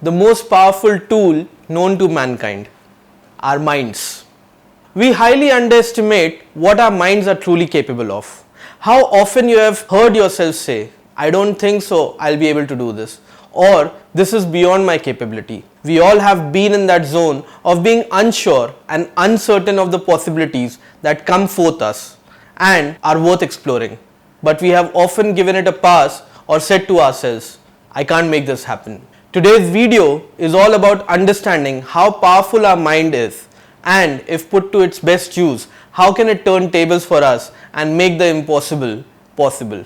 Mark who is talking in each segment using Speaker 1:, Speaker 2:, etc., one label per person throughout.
Speaker 1: the most powerful tool known to mankind, our minds. We highly underestimate what our minds are truly capable of. How often you have heard yourself say, I don't think so, I'll be able to do this, or this is beyond my capability. We all have been in that zone of being unsure and uncertain of the possibilities that come forth us and are worth exploring. But we have often given it a pass or said to ourselves, I can't make this happen. Today's video is all about understanding how powerful our mind is, and if put to its best use, how can it turn tables for us and make the impossible possible.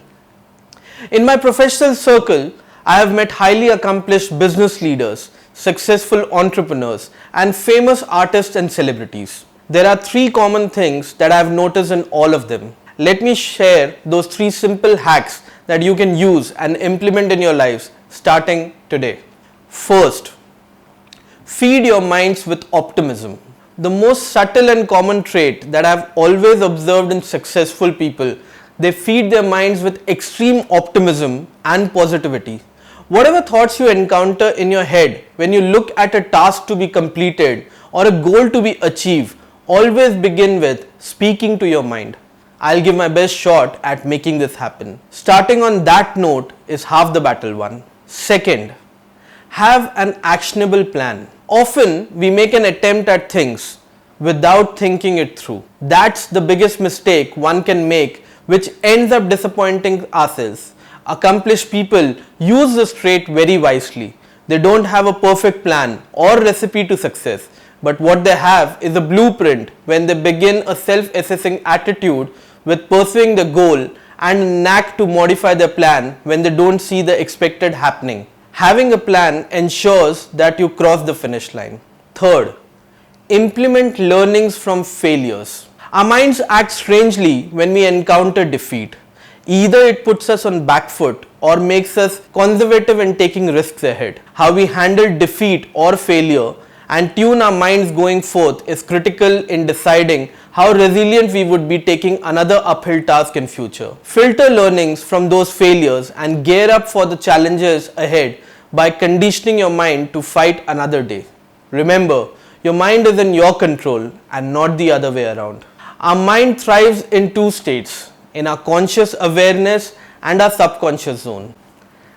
Speaker 1: In my professional circle, I have met highly accomplished business leaders, successful entrepreneurs, and famous artists and celebrities. There are three common things that I have noticed in all of them. Let me share those three simple hacks that you can use and implement in your lives starting today. First, feed your minds with optimism. The most subtle and common trait that I have always observed in successful people, they feed their minds with extreme optimism and positivity. Whatever thoughts you encounter in your head when you look at a task to be completed or a goal to be achieved, always begin with speaking to your mind. I'll give my best shot at making this happen. Starting on that note is half the battle won. Second, have an actionable plan. Often we make an attempt at things without thinking it through. That's the biggest mistake one can make, which ends up disappointing ourselves. Accomplished people use this trait very wisely. They don't have a perfect plan or recipe to success, but what they have is a blueprint when they begin a self-assessing attitude with pursuing the goal and a knack to modify their plan when they don't see the expected happening. Having a plan ensures that you cross the finish line. Third, implement learnings from failures. Our minds act strangely when we encounter defeat. Either it puts us on back foot or makes us conservative in taking risks ahead. How we handle defeat or failure and tune our minds going forth is critical in deciding how resilient we would be taking another uphill task in future. Filter learnings from those failures and gear up for the challenges ahead by conditioning your mind to fight another day. Remember, your mind is in your control and not the other way around. Our mind thrives in two states, in our conscious awareness and our subconscious zone.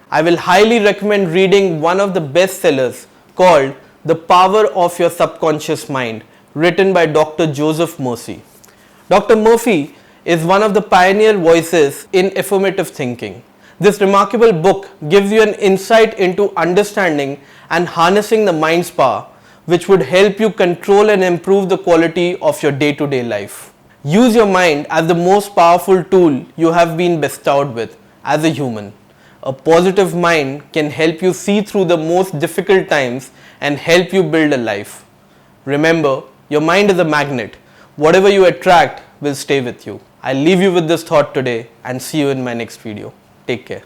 Speaker 1: I will highly recommend reading one of the bestsellers called The Power of Your Subconscious Mind, written by Dr. Joseph Murphy. Dr. Murphy is one of the pioneer voices in affirmative thinking. This remarkable book gives you an insight into understanding and harnessing the mind's power, which would help you control and improve the quality of your day-to-day life. Use your mind as the most powerful tool you have been bestowed with as a human. A positive mind can help you see through the most difficult times and help you build a life. Remember, your mind is a magnet. Whatever you attract will stay with you. I'll leave you with this thought today and see you in my next video. Take care.